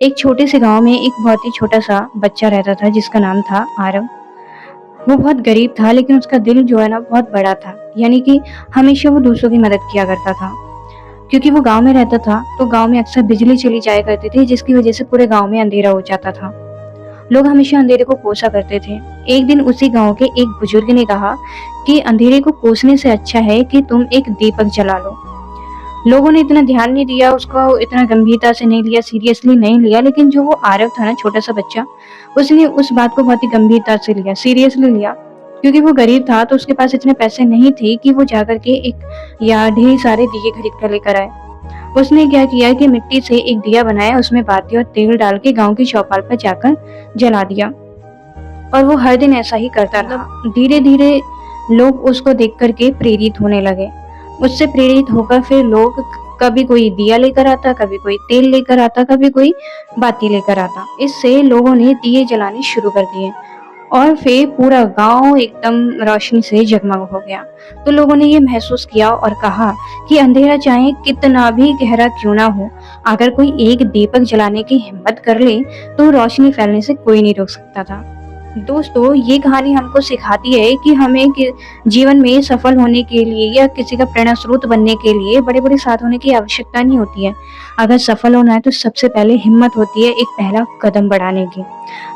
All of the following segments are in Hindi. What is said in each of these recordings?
एक छोटे से गाँव में एक बहुत ही छोटा-सा बच्चा रहता था जिसका नाम था आरव। वो बहुत गरीब था लेकिन उसका दिल जो है ना बहुत बड़ा था। यानी कि हमेशा वो दूसरों की मदद किया करता था। क्योंकि वो गाँव में रहता था तो गाँव में अक्सर बिजली चली जाया करती थी जिसकी वज़ह से पूरे गाँव में अंधेरा हो जाता था। लोग हमेशा अंधेरे को कोसा करते थे। एक दिन उसी गाँव के एक बुजुर्ग ने कहा कि अंधेरे को कोसने से अच्छा है कि तुम एक दीपक जला लो। लोगों ने इतना ध्यान नहीं दिया, उसको इतना गंभीरता से नहीं लिया, सीरियसली नहीं लिया, लेकिन जो वो आरव था ना छोटा-सा बच्चा, उसने उस बात को बहुत ही गंभीरता से लिया, सीरियसली लिया। क्योंकि वो गरीब था तो उसके पास इतने पैसे नहीं थे कि वो जाकर के एक या ढेर सारे दिए खरीद कर लेकर आए। उसने क्या किया कि मिट्टी से एक दिया बनाया, उसमें बाती और तेल डाल के गाँव की चौपाल पर जाकर जला दिया और वो हर दिन ऐसा ही करता रहा। धीरे-धीरे लोग उसको देख कर के प्रेरित होने लगे। उससे प्रेरित होकर फिर लोग कभी कोई दिया लेकर आता, कभी कोई तेल लेकर आता, कभी कोई बाती लेकर आता। इससे लोगों ने दिए जलाने शुरू कर दिए और फिर पूरा गाँव एकदम रोशनी से जगमग हो गया। तो लोगों ने ये महसूस किया और कहा कि अंधेरा चाहे कितना भी गहरा क्यों ना हो, अगर कोई एक दीपक जलाने की हिम्मत कर ले, तो रोशनी फैलने से कोई नहीं रोक सकता था। दोस्तों, ये कहानी हमको सिखाती है कि हमें जीवन में सफल होने के लिए या किसी का प्रेरणा स्रोत बनने के लिए बड़े-बड़े साधनों की आवश्यकता नहीं होती है। अगर सफल होना है तो सबसे पहले हिम्मत होती है एक पहला कदम बढ़ाने की।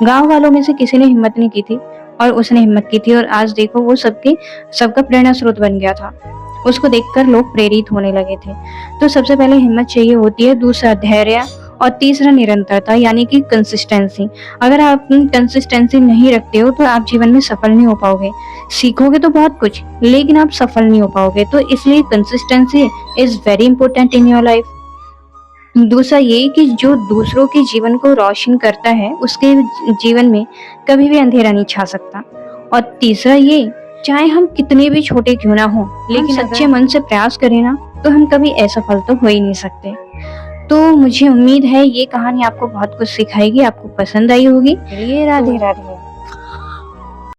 गाँव वालों में से किसी ने हिम्मत नहीं की थी और उसने हिम्मत की थी और आज देखो वो सबका प्रेरणा स्रोत बन गया था। उसको देखकर लोग प्रेरित होने लगे थे। तो सबसे पहले हिम्मत चाहिए होती है, दूसरा धैर्य और तीसरा निरंतरता यानी कि कंसिस्टेंसी। अगर आप कंसिस्टेंसी नहीं रखते हो तो आप जीवन में सफल नहीं हो पाओगे। सीखोगे तो बहुत कुछ लेकिन आप सफल नहीं हो पाओगे। तो इसलिए consistency is very important in your life. दूसरा ये कि जो दूसरों के जीवन को रोशन करता है उसके जीवन में कभी भी अंधेरा नहीं छा सकता। और तीसरा ये, चाहे हम कितने भी छोटे क्यों ना हो लेकिन सच्चे मन से प्रयास करें ना तो हम कभी असफल तो हो ही नहीं सकते। तो मुझे उम्मीद है ये कहानी आपको बहुत कुछ सिखाएगी, आपको पसंद आई होगी। ये राधे राधे।